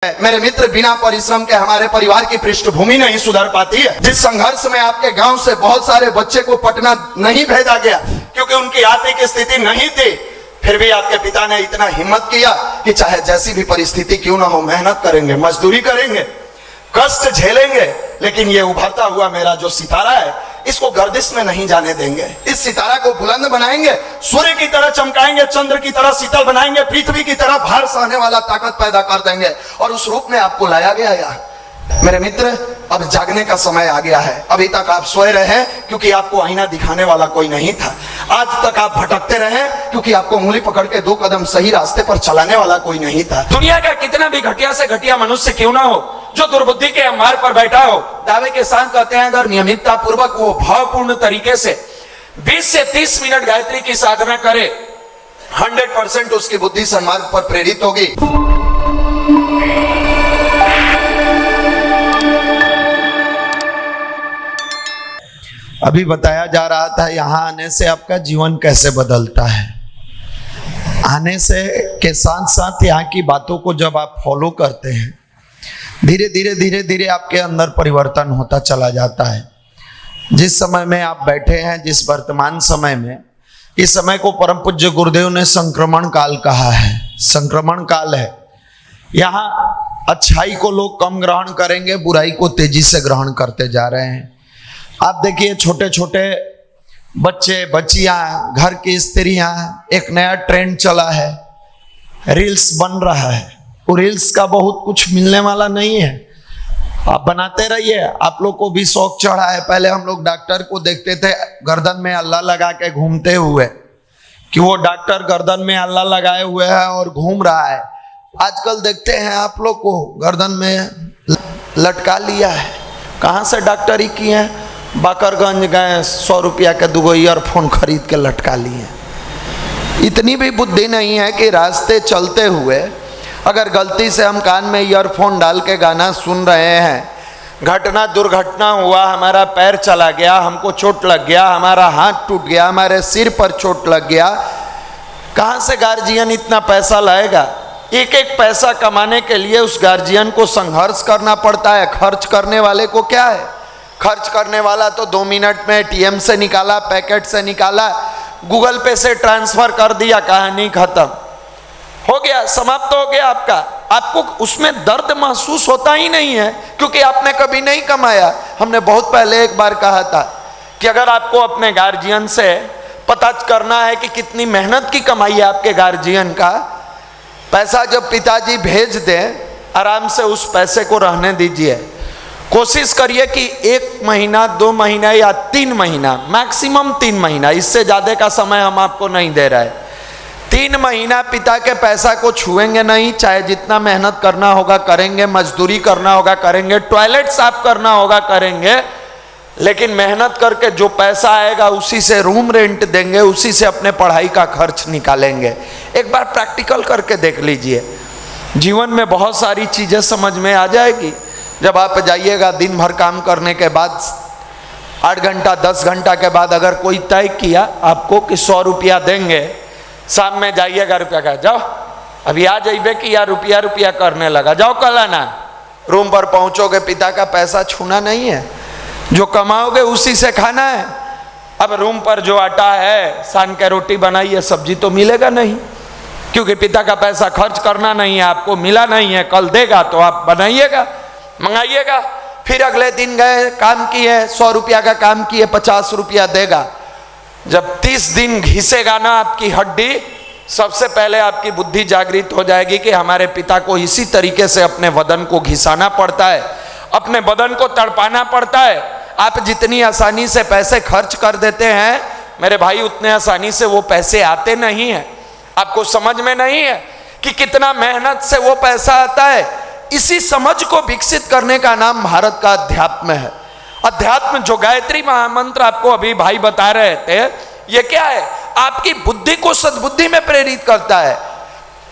मेरे मित्र, बिना परिश्रम के हमारे परिवार की पृष्ठभूमि नहीं सुधर पाती है। जिस संघर्ष में आपके गांव से बहुत सारे बच्चे को पटना नहीं भेजा गया क्योंकि उनकी आर्थिक स्थिति नहीं थी, फिर भी आपके पिता ने इतना हिम्मत किया कि चाहे जैसी भी परिस्थिति क्यों ना हो, मेहनत करेंगे, मजदूरी करेंगे, कष्ट झेलेंगे, लेकिन ये उभरता हुआ मेरा जो सितारा है इसको गर्दिश में नहीं जाने देंगे। इस सितारा को बुलंद बनाएंगे, सूर्य की तरह चमकाएंगे, चंद्र की तरह शीतल बनाएंगे, पृथ्वी की तरह भार सहने वाला ताकत पैदा कर देंगे और उस रूप में आपको लाया गया है। मेरे मित्र, अब जागने का समय आ गया है। अभी तक आप सोए रहे क्योंकि आपको आईना दिखाने वाला कोई नहीं था। आज तक आप भटकते रहे क्योंकि आपको उंगली पकड़ के 2 कदम सही रास्ते पर चलाने वाला कोई नहीं था। दुनिया का कितना भी घटिया से घटिया मनुष्य क्यों ना हो, जो दुर्बुद्धि के अंबार पर बैठा हो, दावे के साथ कहते हैं अगर नियमितता पूर्वक वो भावपूर्ण तरीके से 20 से 30 मिनट गायत्री की साधना करे, 100% उसकी बुद्धि सन्मार्ग पर प्रेरित होगी। अभी बताया जा रहा था यहाँ आने से आपका जीवन कैसे बदलता है। आने से के साथ साथ यहाँ की बातों को जब आप फॉलो करते हैं, धीरे धीरे आपके अंदर परिवर्तन होता चला जाता है। जिस समय में आप बैठे हैं, जिस वर्तमान समय में, इस समय को परम पूज्य गुरुदेव ने संक्रमण काल कहा है। संक्रमण काल है। यहाँ अच्छाई को लोग कम ग्रहण करेंगे, बुराई को तेजी से ग्रहण करते जा रहे हैं। आप देखिए, छोटे छोटे बच्चे, बच्चियां, घर की स्त्रियां, एक नया ट्रेंड चला है, रील्स बन रहा है। वो रील्स का बहुत कुछ मिलने वाला नहीं है। आप बनाते रहिए, आप लोग को भी शौक चढ़ा है। पहले हम लोग डॉक्टर को देखते थे गर्दन में अल्लाह लगा के घूमते हुए, कि वो डॉक्टर गर्दन में अल्लाह लगाए हुए है और घूम रहा है। आजकल देखते हैं आप लोग को गर्दन में लटका लिया है। कहाँ से डॉक्टरी की है? बाकरगंज गए, 100 रुपया के 2 ईयरफोन खरीद के लटका लिए। इतनी भी बुद्धि नहीं है कि रास्ते चलते हुए अगर गलती से हम कान में ईयरफोन डाल के गाना सुन रहे हैं, घटना दुर्घटना हुआ, हमारा पैर चला गया, हमको चोट लग गया, हमारा हाथ टूट गया, हमारे सिर पर चोट लग गया, कहाँ से गार्जियन इतना पैसा लाएगा? एक एक पैसा कमाने के लिए उस गार्जियन को संघर्ष करना पड़ता है। खर्च करने वाले को क्या है? खर्च करने वाला तो 2 मिनट में एटीएम से निकाला, पैकेट से निकाला, गूगल पे से ट्रांसफर कर दिया, कहानी खत्म हो गया, समाप्त हो गया आपका। आपको उसमें दर्द महसूस होता ही नहीं है क्योंकि आपने कभी नहीं कमाया। हमने बहुत पहले एक बार कहा था कि अगर आपको अपने गार्जियन से पता करना है कि कितनी मेहनत की कमाई है आपके गार्जियन का, पैसा जब पिताजी भेज दें, आराम से उस पैसे को रहने दीजिए। कोशिश करिए कि 1 महीना, 2 महीना या 3 महीना, मैक्सिमम 3 महीना, इससे ज़्यादा का समय हम आपको नहीं दे रहे। 3 महीना पिता के पैसा को छुएंगे नहीं। चाहे जितना मेहनत करना होगा करेंगे, मजदूरी करना होगा करेंगे, टॉयलेट साफ करना होगा करेंगे, लेकिन मेहनत करके जो पैसा आएगा उसी से रूम रेंट देंगे, उसी से अपने पढ़ाई का खर्च निकालेंगे। एक बार प्रैक्टिकल करके देख लीजिए, जीवन में बहुत सारी चीज़ें समझ में आ जाएगी। जब आप जाइएगा दिन भर काम करने के बाद, 8 घंटा 10 घंटा के बाद अगर कोई तय किया आपको कि 100 रुपया देंगे, शाम में जाइएगा, रुपया का जाओ अभी आ जाइए कि यार रुपया करने लगा, जाओ कल आना। रूम पर पहुंचोगे, पिता का पैसा छूना नहीं है, जो कमाओगे उसी से खाना है। अब रूम पर जो आटा है, सान के रोटी बनाइए, सब्जी तो मिलेगा नहीं क्योंकि पिता का पैसा खर्च करना नहीं है, आपको मिला नहीं है। कल देगा तो आप बनाइएगा, मंगाइएगा। फिर अगले दिन गए, काम किए, 100 रुपया का काम किए, 50 रुपया देगा। जब 30 दिन घिसेगा ना आपकी हड्डी, सबसे पहले आपकी बुद्धि जागृत हो जाएगी कि हमारे पिता को इसी तरीके से अपने बदन को घिसाना पड़ता है, अपने बदन को तड़पाना पड़ता है। आप जितनी आसानी से पैसे खर्च कर देते हैं मेरे भाई, उतने आसानी से वो पैसे आते नहीं हैं। आपको समझ में नहीं है कि कितना मेहनत से वो पैसा आता है। इसी समझ को विकसित करने का नाम भारत का अध्यात्म है। अध्यात्म, जो गायत्री महामंत्र आपको अभी भाई बता रहे थे, ये क्या है? आपकी बुद्धि को सद्बुद्धि में प्रेरित करता है।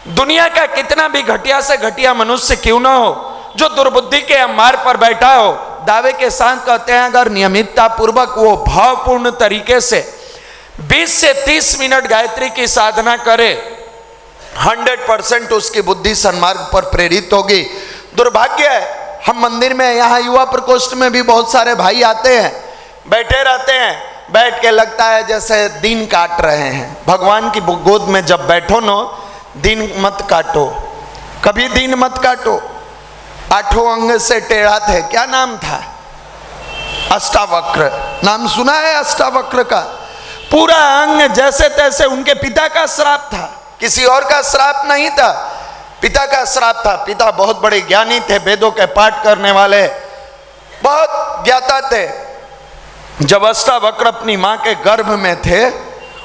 दुनिया का कितना भी घटिया से घटिया मनुष्य क्यों ना हो, जो दुर्बुद्धि के अंबार पर बैठा हो, दावे के साथ कहते हैं अगर नियमितता पूर्वक वो भावपूर्ण तरीके से 20 से 30 मिनट गायत्री की साधना करे, 100% उसकी बुद्धि सन्मार्ग पर प्रेरित होगी। दुर्भाग्य है, हम मंदिर में, यहाँ युवा प्रकोष्ठ में भी बहुत सारे भाई आते हैं, बैठे रहते हैं, बैठ के लगता है जैसे दिन काट रहे हैं। भगवान की गोद में जब बैठो नो, दिन मत काटो, कभी दिन मत काटो। 8 अंग से टेढ़ा थे, क्या नाम था? अष्टावक्र, नाम सुना है अष्टावक्र का? पूरा अंग जैसे तैसे, उनके पिता का श्राप था, किसी और का श्राप नहीं था, पिता का श्राप था। पिता बहुत बड़े ज्ञानी थे, वेदों के पाठ करने वाले, बहुत ज्ञाता थे। जब अष्टावक्र अपनी मां के गर्भ में थे,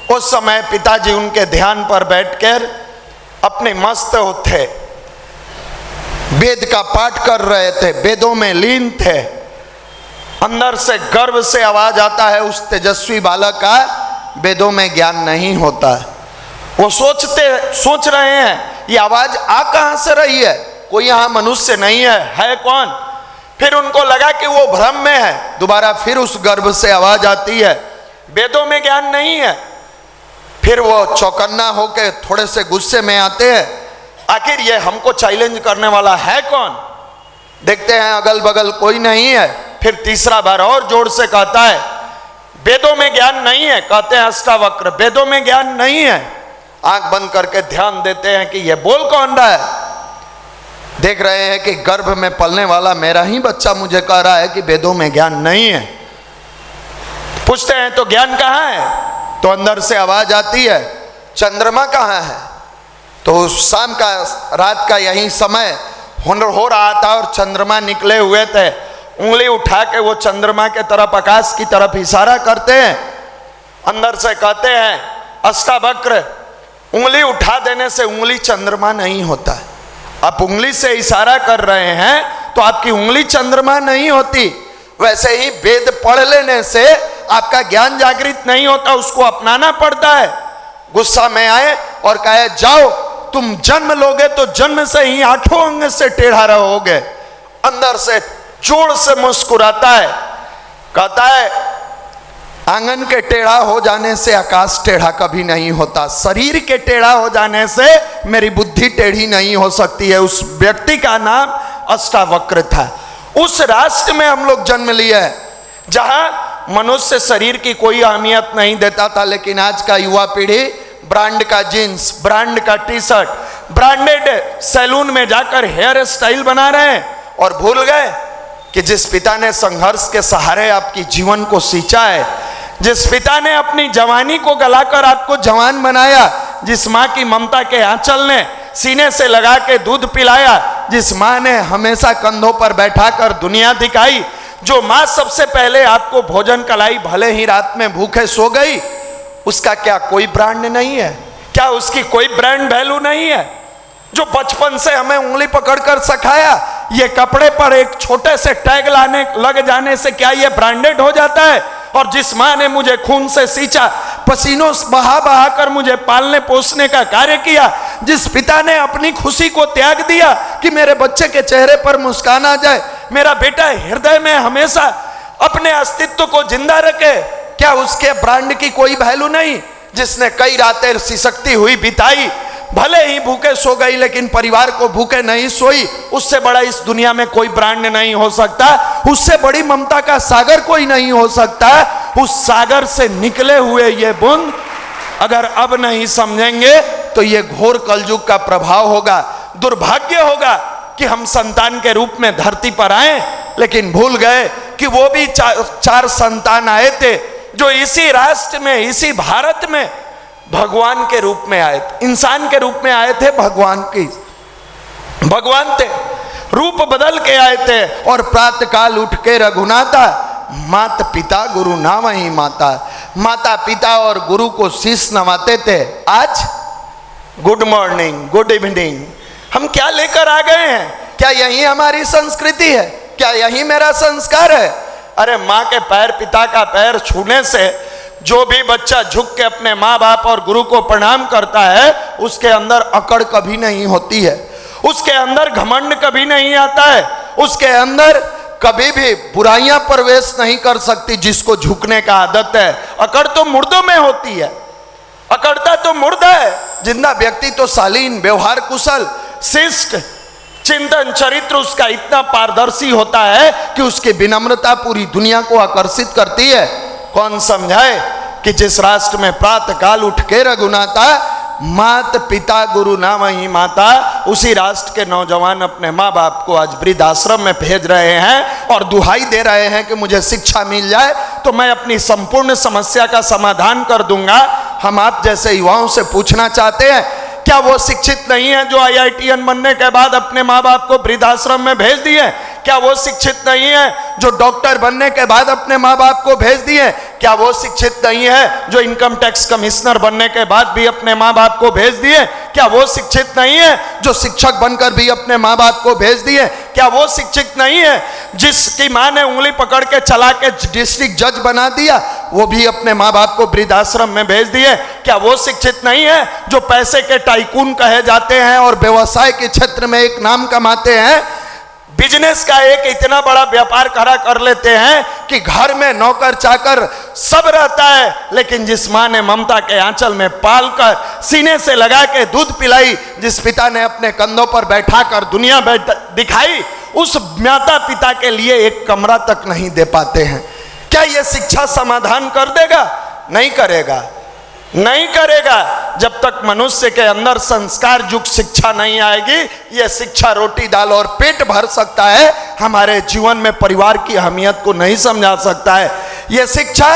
उस समय पिताजी उनके ध्यान पर बैठकर अपने मस्त थे, वेद का पाठ कर रहे थे, वेदों में लीन थे। अंदर से गर्भ से आवाज आता है, उस तेजस्वी बालक का वेदों में ज्ञान नहीं होता। वो सोच रहे हैं ये आवाज आ कहां से रही है, कोई यहां मनुष्य नहीं है कौन? फिर उनको लगा कि वो भ्रम में है। दोबारा फिर उस गर्भ से आवाज आती है, वेदों में ज्ञान नहीं है। फिर वो चौकन्ना होकर थोड़े से गुस्से में आते हैं, आखिर ये हमको चैलेंज करने वाला है कौन? देखते हैं अगल बगल कोई नहीं है। फिर तीसरा बार और जोर से कहता है, वेदों में ज्ञान नहीं है। कहते हैं अष्टावक्र, वेदों में ज्ञान नहीं है। आंख बंद करके ध्यान देते हैं कि ये बोल कौन रहा है। देख रहे हैं कि गर्भ में पलने वाला मेरा ही बच्चा मुझे कह रहा है कि वेदों में ज्ञान नहीं है। पूछते हैं तो ज्ञान कहाँ है? तो अंदर से आवाज आती है, चंद्रमा कहाँ है? तो शाम का, रात का यही समय हो रहा था और चंद्रमा निकले हुए थे। उंगली उठा के वो चंद्रमा के तरफ, आकाश की तरफ इशारा करते हैं। अंदर से कहते हैं अष्टावक्र, उंगली उठा देने से उंगली चंद्रमा नहीं होता। आप उंगली से इशारा कर रहे हैं तो आपकी उंगली चंद्रमा नहीं होती। वैसे ही वेद पढ़ लेने से आपका ज्ञान जागृत नहीं होता, उसको अपनाना पड़ता है। गुस्सा में आए और कहे जाओ, तुम जन्म लोगे तो जन्म से ही 8 अंग से टेढ़ा रहोगे। अंदर से जोर से मुस्कुराता है, कहता है आंगन के टेढ़ा हो जाने से आकाश टेढ़ा कभी नहीं होता, शरीर के टेढ़ा हो जाने से मेरी बुद्धि टेढ़ी नहीं हो सकती है। उस व्यक्ति का नाम अष्टावक्र था। उस राष्ट्र में हम लोग जन्म लिए हैं जहां मनुष्य शरीर की कोई अहमियत नहीं देता था, लेकिन आज का युवा पीढ़ी ब्रांड का जीन्स, ब्रांड का टी शर्ट, ब्रांडेड सैलून में जाकर हेयर स्टाइल बना रहे हैं और भूल गए कि जिस पिता ने संघर्ष के सहारे आपकी जीवन को सींचा है, जिस पिता ने अपनी जवानी को गलाकर आपको जवान बनाया, जिस माँ की ममता के आंचल ने सीने से लगा के दूध पिलाया, जिस माँ ने हमेशा कंधों पर बैठाकर दुनिया दिखाई, जो माँ सबसे पहले आपको भोजन कराई, भले ही रात में भूखे सो गई, उसका क्या कोई ब्रांड नहीं है? क्या उसकी कोई ब्रांड वैल्यू नहीं है? जो बचपन से हमें उंगली पकड़कर सिखाया, ये कपड़े पर एक छोटे से टैग लाने लग जाने से क्या ये ब्रांडेड हो जाता है? और जिस माँ ने मुझे खून से सींचा, पसीनों बहा बहा कर मुझे पालने पोसने का कार्य किया, जिस पिता ने अपनी खुशी को त्याग दिया कि मेरे बच्चे के चेहरे पर मुस्कान आ जाए, मेरा बेटा हृदय में हमेशा अपने अस्तित्व को जिंदा रखे, क्या उसके ब्रांड की कोई वैल्यू नहीं? जिसने कई रातें सिसकती हुई बिताई, भले ही भूखे सो गई लेकिन परिवार को भूखे नहीं सोई, उससे बड़ा इस दुनिया में कोई ब्रांड नहीं हो सकता, उससे बड़ी ममता का सागर कोई नहीं हो सकता। उस सागर से निकले हुए ये बूंद अगर अब नहीं समझेंगे तो ये घोर कलयुग का प्रभाव होगा। दुर्भाग्य होगा कि हम संतान के रूप में धरती पर आए, लेकिन भूल गए कि वो भी चार संतान आए थे जो इसी राष्ट्र में, इसी भारत में भगवान के रूप में आए थे, इंसान के रूप में आए थे, भगवान थे, रूप बदल के आए थे। और प्रातः काल उठ के रघुनाथा, माता पिता गुरु नाम ही माता, माता पिता और गुरु को शीश नवाते थे। आज गुड मॉर्निंग, गुड इवनिंग, हम क्या लेकर आ गए हैं? क्या यही हमारी संस्कृति है? क्या यही मेरा संस्कार है? अरे माँ के पैर, पिता का पैर छूने से जो भी बच्चा झुक के अपने माँ बाप और गुरु को प्रणाम करता है, उसके अंदर अकड़ कभी नहीं होती है, उसके अंदर घमंड कभी नहीं आता है, उसके अंदर कभी भी बुराइयां प्रवेश नहीं कर सकती। जिसको झुकने का आदत है, अकड़ तो मुर्दों में होती है, अकड़ता तो मुर्दा है, जिंदा व्यक्ति तो शालीन, व्यवहार कुशल, शिष्ट, चिंतन चरित्र उसका इतना पारदर्शी होता है कि उसकी विनम्रता पूरी दुनिया को आकर्षित करती है। कौन समझाए कि जिस राष्ट्र में प्रातः काल उठ के रघुनाथा, मात पिता गुरु नाम ही माता, उसी राष्ट्र के नौजवान अपने माँ बाप को आज वृद्धाश्रम में भेज रहे हैं और दुहाई दे रहे हैं कि मुझे शिक्षा मिल जाए तो मैं अपनी संपूर्ण समस्या का समाधान कर दूंगा। हम आप जैसे युवाओं से पूछना चाहते हैं, क्या वो शिक्षित नहीं है जो IITN बनने के बाद अपने माँ बाप को वृद्धाश्रम में भेज दिए? क्या वो शिक्षित नहीं है जो डॉक्टर बनने के बाद अपने माँ बाप को भेज दिए? क्या वो शिक्षित नहीं है जो इनकम टैक्स कमिश्नर बनने के बाद भी अपने माँ बाप को भेज दिए? क्या वो शिक्षित नहीं है जो शिक्षक बनकर भी अपने माँ बाप को भेज दिए? क्या वो शिक्षित नहीं है जिसकी माँ ने उंगली पकड़ के चला के डिस्ट्रिक्ट जज बना दिया, वो भी अपने माँ बाप को वृद्धाश्रम में भेज दिए? क्या वो शिक्षित नहीं है जो पैसे के टाइकून कहे जाते हैं और व्यवसाय के क्षेत्र में एक नाम कमाते हैं, बिजनेस का एक इतना बड़ा व्यापार खड़ा कर लेते हैं कि घर में नौकर चाकर सब रहता है, लेकिन जिस माँ ने ममता के आंचल में पालकर सीने से लगा के दूध पिलाई, जिस पिता ने अपने कंधों पर बैठाकर दुनिया दिखाई, उस माता पिता के लिए एक कमरा तक नहीं दे पाते हैं। क्या यह शिक्षा समाधान कर देगा? नहीं करेगा, नहीं करेगा। जब तक मनुष्य के अंदर संस्कार युक्त शिक्षा नहीं आएगी, यह शिक्षा रोटी दाल और पेट भर सकता है, हमारे जीवन में परिवार की अहमियत को नहीं समझा सकता है। यह शिक्षा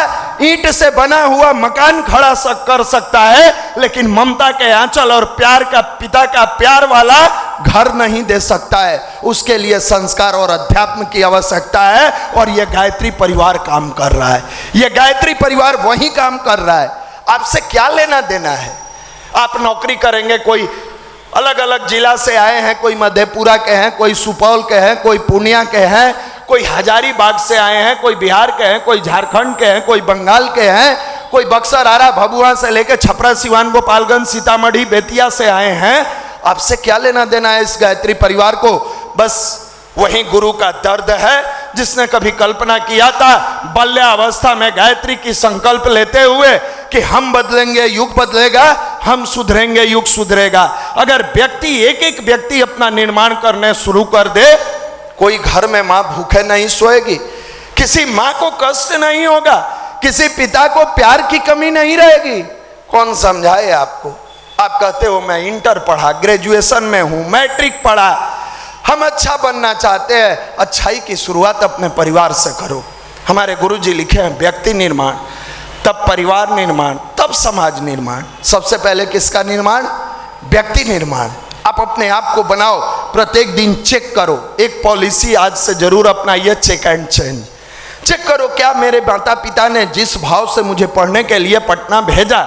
ईंट से बना हुआ मकान खड़ा कर सकता है, लेकिन ममता के आंचल और प्यार का पिता का प्यार वाला घर नहीं दे सकता है। उसके लिए संस्कार और अध्यात्म की आवश्यकता है, और यह गायत्री परिवार काम कर रहा है। यह गायत्री परिवार वही काम कर रहा है। आपसे क्या लेना देना है? आप नौकरी करेंगे, कोई अलग अलग जिला से आए हैं, कोई मधेपुरा के हैं, कोई सुपौल के हैं, कोई पूर्णिया के हैं, कोई हजारीबाग से आए हैं, कोई बिहार के हैं, कोई झारखंड के हैं, कोई बंगाल के हैं, कोई बक्सर आरा भभुआ से लेकर छपरा सिवान गोपालगंज सीतामढ़ी बेतिया से आए हैं। आपसे क्या लेना देना है इस गायत्री परिवार को? बस वही गुरु का दर्द है जिसने कभी कल्पना किया था बाल्यावस्था में गायत्री की संकल्प लेते हुए कि हम बदलेंगे युग बदलेगा, हम सुधरेंगे युग सुधरेगा। अगर व्यक्ति एक एक व्यक्ति अपना निर्माण करने शुरू कर दे, कोई घर में माँ भूखे नहीं सोएगी, किसी माँ को कष्ट नहीं होगा, किसी पिता को प्यार की कमी नहीं रहेगी। कौन समझाए आपको? आप कहते हो मैं इंटर पढ़ा, ग्रेजुएशन में हूं, मैट्रिक पढ़ा। हम अच्छा बनना चाहते हैं, अच्छाई की शुरुआत अपने परिवार से करो। हमारे गुरुजी लिखे हैं व्यक्ति निर्माण, तब परिवार निर्माण, तब समाज निर्माण। सबसे पहले किसका निर्माण? व्यक्ति निर्माण। आप अपने आप को बनाओ, प्रत्येक दिन चेक करो। एक पॉलिसी आज से जरूर अपनाइए, चेक एंड चेंज। चेक करो क्या मेरे माता पिता ने जिस भाव से मुझे पढ़ने के लिए पटना भेजा,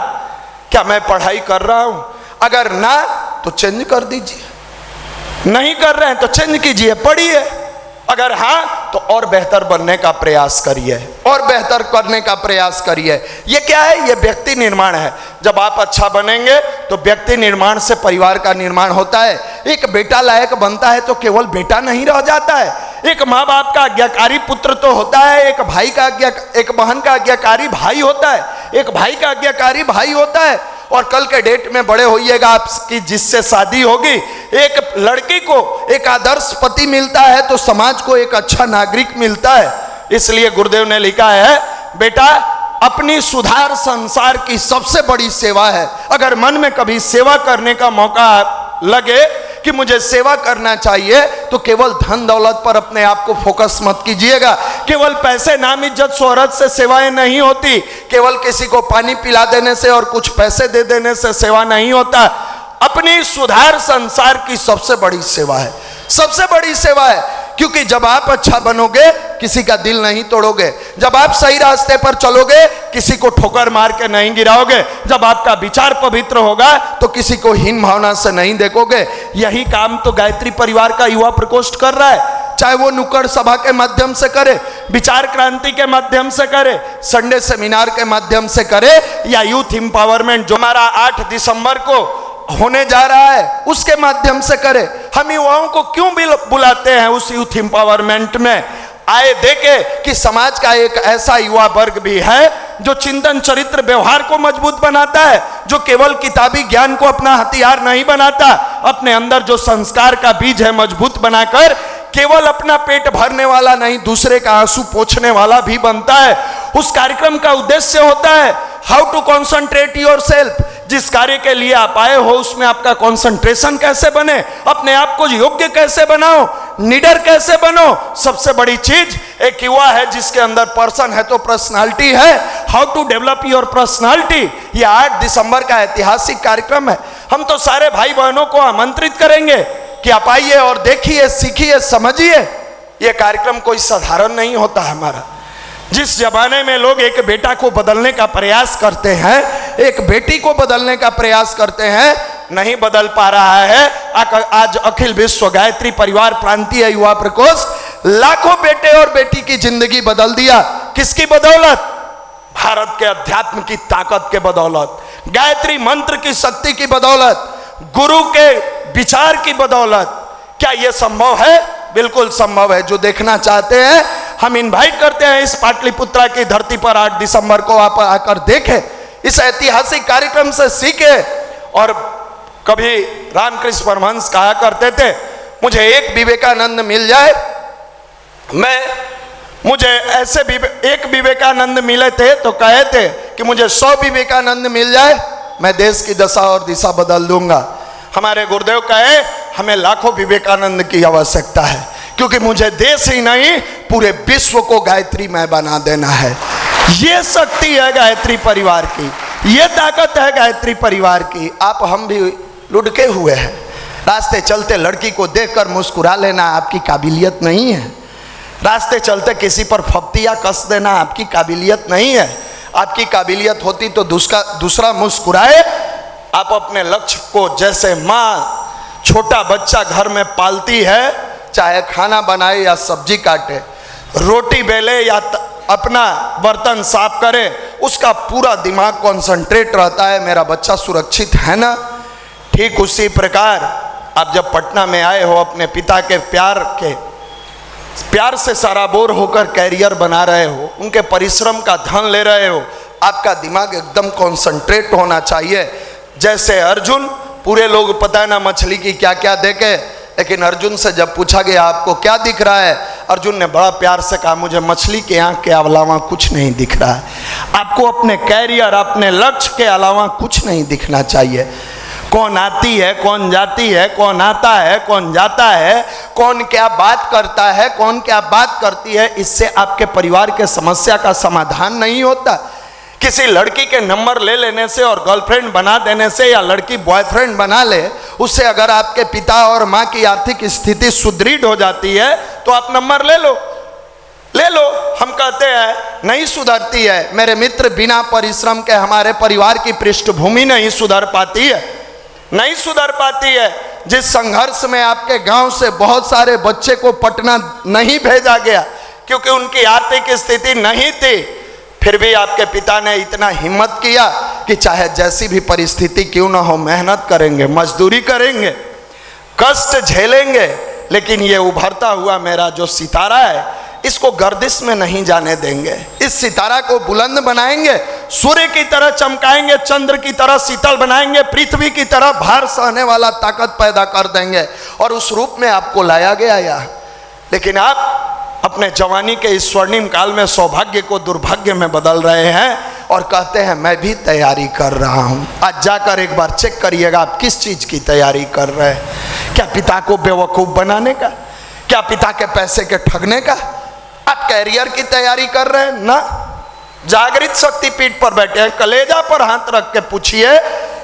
क्या मैं पढ़ाई कर रहा हूं? अगर ना तो चेंज कर दीजिए, नहीं कर रहे हैं तो चेंज कीजिए, पढ़िए। अगर हाँ तो और बेहतर बनने का प्रयास करिए, और बेहतर करने का प्रयास करिए। ये क्या है? ये व्यक्ति निर्माण है। जब आप अच्छा बनेंगे तो व्यक्ति निर्माण से परिवार का निर्माण होता है। एक बेटा लायक बनता है तो केवल बेटा नहीं रह जाता है, एक माँ बाप का आज्ञाकारी पुत्र तो होता है, एक बहन का आज्ञाकारी भाई होता है, एक भाई का आज्ञाकारी भाई होता है। और कल के डेट में बड़े होइएगा, आपकी जिससे शादी होगी, एक लड़की को एक आदर्श पति मिलता है तो समाज को एक अच्छा नागरिक मिलता है। इसलिए गुरुदेव ने लिखा है, बेटा अपनी सुधार संसार की सबसे बड़ी सेवा है। अगर मन में कभी सेवा करने का मौका लगे कि मुझे सेवा करना चाहिए, तो केवल धन दौलत पर अपने आप को फोकस मत कीजिएगा। केवल पैसे, नाम, इज्जत, शोहरत से सेवाएं नहीं होती। केवल किसी को पानी पिला देने से और कुछ पैसे दे देने से सेवा नहीं होता। अपनी सुधार संसार की सबसे बड़ी सेवा है, सबसे बड़ी सेवा है। क्योंकि जब आप अच्छा बनोगे, किसी का दिल नहीं तोड़ोगे। जब आप सही रास्ते पर चलोगे, किसी को ठोकर मार के नहीं गिराओगे। जब आपका विचार पवित्र होगा तो किसी को हीन भावना से नहीं देखोगे। यही काम तो गायत्री परिवार का युवा प्रकोष्ठ कर रहा है। चाहे वो नुक्कड़ सभा के माध्यम से करे, विचार क्रांति के माध्यम से करे, संडे सेमिनार के माध्यम से करे, या यूथ एम्पावरमेंट जो हमारा 8 दिसंबर को होने जा रहा है उसके माध्यम से करे। हम युवाओं को क्यों बुलाते हैं उस यूथ एम्पावरमेंट में? आए देखे कि समाज का एक ऐसा युवा वर्ग भी है जो चिंतन चरित्र व्यवहार को मजबूत बनाता है, जो केवल किताबी ज्ञान को अपना हथियार नहीं बनाता, अपने अंदर जो संस्कार का बीज है मजबूत बनाकर केवल अपना पेट भरने वाला नहीं, दूसरे का आंसू पोंछने वाला भी बनता है। उस कार्यक्रम का उद्देश्य होता है how to concentrate yourself. जिस कार्य के लिए आप आए हो उसमें आपका कंसंट्रेशन कैसे बने, अपने आप को योग्य कैसे बनाओ, निडर कैसे बनो। सबसे बड़ी चीज एक युवा है जिसके अंदर पर्सन है तो पर्सनालिटी है। How to develop your personality, ये 8 दिसंबर का ऐतिहासिक कार्यक्रम है। हम तो सारे भाई बहनों को आमंत्रित करेंगे कि आप आइए और देखिए, सीखिए, समझिए। ये कार्यक्रम कोई साधारण नहीं होता हमारा। जिस जमाने में लोग एक बेटा को बदलने का प्रयास करते हैं, एक बेटी को बदलने का प्रयास करते हैं, नहीं बदल पा रहा है। आज अखिल विश्व गायत्री परिवार प्रांतीय युवा प्रकोष्ठ लाखों बेटे और बेटी की जिंदगी बदल दिया। किसकी बदौलत? भारत के अध्यात्म की ताकत के बदौलत, गायत्री मंत्र की शक्ति की बदौलत, गुरु के विचार की बदौलत। क्या यह संभव है? बिल्कुल संभव है। जो देखना चाहते हैं हम इनवाइट करते हैं इस पाटलिपुत्रा की धरती पर 8 दिसंबर को आप आकर देखें, इस ऐतिहासिक कार्यक्रम से सीखें। और कभी रामकृष्ण परमहंस कहा करते थे, मुझे एक विवेकानंद मिल जाए, मुझे ऐसे एक विवेकानंद मिले थे तो कहे थे कि मुझे 100 विवेकानंद मिल जाए, मैं देश की दशा और दिशा बदल दूंगा। हमारे गुरुदेव कहे हमें लाखों विवेकानंद की आवश्यकता है, क्योंकि मुझे देश ही नहीं पूरे विश्व को गायत्री में बना देना है। ये शक्ति है गायत्री परिवार की, ये ताकत है गायत्री परिवार की। आप हम भी लुढ़के हुए हैं। रास्ते चलते लड़की को देखकर मुस्कुरा लेना आपकी काबिलियत नहीं है। रास्ते चलते किसी पर फप्तियाँ कस देना आपकी काबिलियत नहीं है। आपकी काबिलियत होती तो दूसरा मुस्कुराए। आप अपने लक्ष्य को, जैसे माँ छोटा बच्चा घर में पालती है, चाहे खाना बनाए या सब्जी काटे, रोटी बेले या अपना बर्तन साफ करे, उसका पूरा दिमाग कॉन्सेंट्रेट रहता है मेरा बच्चा सुरक्षित है ना। ठीक उसी प्रकार आप जब पटना में आए हो, अपने पिता के प्यार से सराबोर होकर कैरियर बना रहे हो, उनके परिश्रम का धन ले रहे हो, आपका दिमाग एकदम कॉन्सेंट्रेट होना चाहिए। जैसे अर्जुन, पूरे लोग पता है ना मछली की क्या क्या देखे, लेकिन अर्जुन से जब पूछा गया आपको क्या दिख रहा है, अर्जुन ने बड़ा प्यार से कहा मुझे मछली के आंख के अलावा कुछ नहीं दिख रहा है। आपको अपने कैरियर, अपने लक्ष्य के अलावा कुछ नहीं दिखना चाहिए। कौन आती है, कौन जाती है, कौन आता है, कौन जाता है, कौन क्या बात करता है, कौन क्या बात करती है, इससे आपके परिवार के समस्या का समाधान नहीं होता। किसी लड़की के नंबर ले लेने से और गर्लफ्रेंड बना देने से, या लड़की बॉयफ्रेंड बना ले, उससे अगर आपके पिता और माँ की आर्थिक स्थिति सुदृढ़ हो जाती है तो आप नंबर ले लो। हम कहते हैं नहीं सुधरती है। मेरे मित्र, बिना परिश्रम के हमारे परिवार की पृष्ठभूमि नहीं सुधर पाती है, नहीं सुधर पाती है। जिस संघर्ष में आपके गांव से बहुत सारे बच्चे को पटना नहीं भेजा गया क्योंकि उनकी आर्थिक स्थिति नहीं थी, फिर भी आपके पिता ने इतना हिम्मत किया कि चाहे जैसी भी परिस्थिति क्यों ना हो, मेहनत करेंगे, मजदूरी करेंगे, कष्ट झेलेंगे, लेकिन ये उभरता हुआ मेरा जो सितारा है इसको गर्दिश में नहीं जाने देंगे। इस सितारा को बुलंद बनाएंगे, सूर्य की तरह चमकाएंगे, चंद्र की तरह शीतल बनाएंगे, पृथ्वी की तरह भार सहने वाला ताकत पैदा कर देंगे। और उस रूप में आपको लाया गया यहाँ। लेकिन आप अपने जवानी के इस स्वर्णिम काल में सौभाग्य को दुर्भाग्य में बदल रहे हैं और कहते हैं मैं भी तैयारी कर रहा हूँ। आज जाकर एक बार चेक करिएगा आप किस चीज़ की तैयारी कर रहे हैं। क्या पिता को बेवकूफ़ बनाने का? क्या पिता के पैसे के ठगने का? आप कैरियर की तैयारी कर रहे हैं ना? जागृत शक्ति पीठ पर बैठे हैं, कलेजा पर हाथ रख के पूछिए,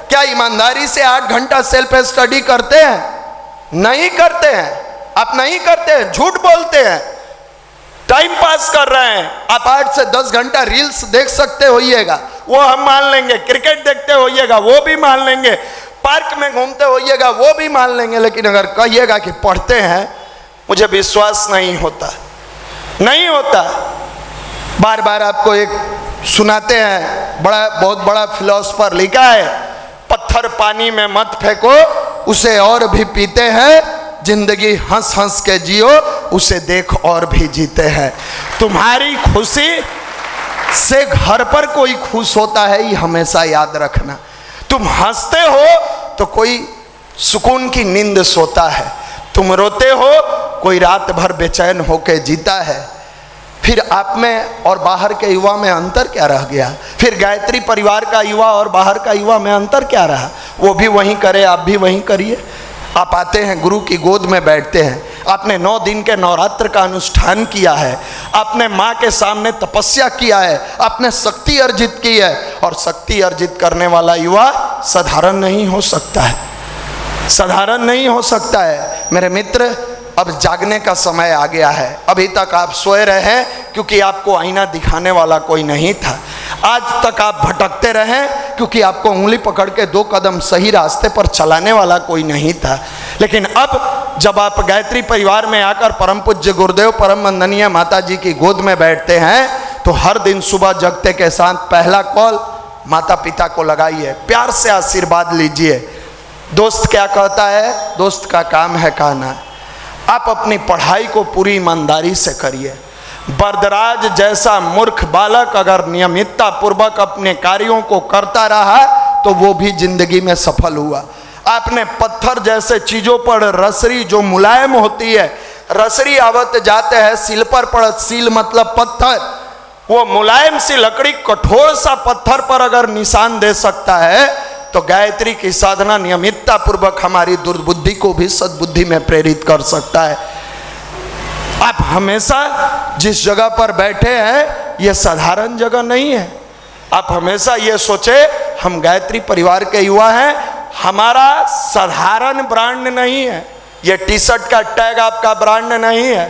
क्या ईमानदारी से 8 घंटा सेल्फ स्टडी करते हैं? नहीं करते हैं। आप नहीं करते हैं, झूठ बोलते हैं, टाइम पास कर रहे हैं। आप 8 से 10 घंटा रील्स देख सकते होइएगा, वो हम मान लेंगे। क्रिकेट देखते होइएगा, वो भी मान लेंगे। पार्क में घूमते होइएगा, वो भी मान लेंगे। लेकिन अगर कहिएगा कि पढ़ते हैं, मुझे विश्वास नहीं होता, नहीं होता। बार बार आपको एक सुनाते हैं, बहुत बड़ा फिलोसफर लिखा है, पत्थर पानी में मत फेंको, उसे और भी पीते हैं। जिंदगी हंस हंस के जियो, उसे देख और भी जीते हैं। तुम्हारी खुशी से घर पर कोई खुश होता है, ये हमेशा याद रखना। तुम हंसते हो तो कोई सुकून की नींद सोता है, तुम रोते हो कोई रात भर बेचैन होकर जीता है। फिर आप में और बाहर के युवा में अंतर क्या रह गया? फिर गायत्री परिवार का युवा और बाहर का युवा में अंतर क्या रहा? वो भी वहीं करे, आप भी वहीं करिए। आप आते हैं, गुरु की गोद में बैठते हैं, आपने 9 दिन के नवरात्र का अनुष्ठान किया है, आपने माँ के सामने तपस्या किया है, आपने शक्ति अर्जित की है। और शक्ति अर्जित करने वाला युवा साधारण नहीं हो सकता है, साधारण नहीं हो सकता है। मेरे मित्र, अब जागने का समय आ गया है। अभी तक आप सोए रहे हैं क्योंकि आपको आईना दिखाने वाला कोई नहीं था। आज तक आप भटकते रहे क्योंकि आपको उंगली पकड़ के 2 कदम सही रास्ते पर चलाने वाला कोई नहीं था। लेकिन अब जब आप गायत्री परिवार में आकर परम पूज्य गुरुदेव परम वंदनीय माता जी की गोद में बैठते हैं, तो हर दिन सुबह जगते के साथ पहला कॉल माता पिता को लगाइए, प्यार से आशीर्वाद लीजिए। दोस्त क्या कहता है? दोस्त का काम है कहना। आप अपनी पढ़ाई को पूरी ईमानदारी से करिए। बरदराज जैसा मूर्ख बालक अगर नियमितता पूर्वक अपने कार्यों को करता रहा तो वो भी जिंदगी में सफल हुआ। आपने पत्थर जैसे चीजों पर रसरी जो मुलायम होती है, रसरी आवत जाते हैं सील पर पड़त, सील मतलब पत्थर, वो मुलायम सी लकड़ी कठोर सा पत्थर पर अगर निशान दे सकता है, तो गायत्री की साधना नियमितता पूर्वक हमारी दुर्बुद्धि को भी सद्बुद्धि में प्रेरित कर सकता है। आप हमेशा जिस जगह पर बैठे हैं ये साधारण जगह नहीं है। आप हमेशा ये सोचे हम गायत्री परिवार के युवा हैं, हमारा साधारण ब्रांड नहीं है। ये टी शर्ट का टैग आपका ब्रांड नहीं है।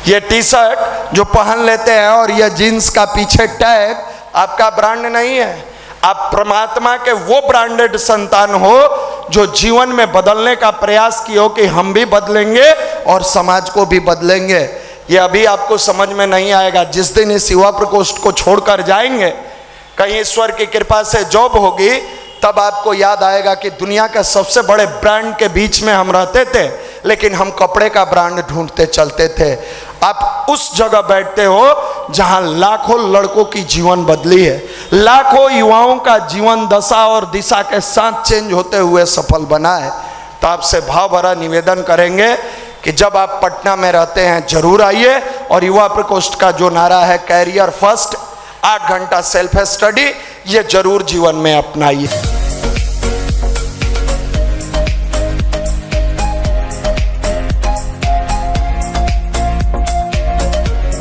ये टी शर्ट जो पहन लेते हैं और ये जीन्स का पीछे टैग आपका ब्रांड नहीं है। आप परमात्मा के वो ब्रांडेड संतान हो जो जीवन में बदलने का प्रयास किए हो कि हम भी बदलेंगे और समाज को भी बदलेंगे। ये अभी आपको समझ में नहीं आएगा। जिस दिन इस युवा प्रकोष्ठ को छोड़कर जाएंगे, कहीं ईश्वर की कृपा से जॉब होगी, तब आपको याद आएगा कि दुनिया के सबसे बड़े ब्रांड के बीच में हम रहते थे, लेकिन हम कपड़े का ब्रांड ढूंढते चलते थे। आप उस जगह बैठते हो जहां लाखों लड़कों की जीवन बदली है, लाखों युवाओं का जीवन दशा और दिशा के साथ चेंज होते हुए सफल बना है। तो आपसे भाव भरा निवेदन करेंगे कि जब आप पटना में रहते हैं जरूर आइए और युवा प्रकोष्ठ का जो नारा है कैरियर फर्स्ट, 8 घंटा सेल्फ स्टडी, ये जरूर जीवन में अपनाइए।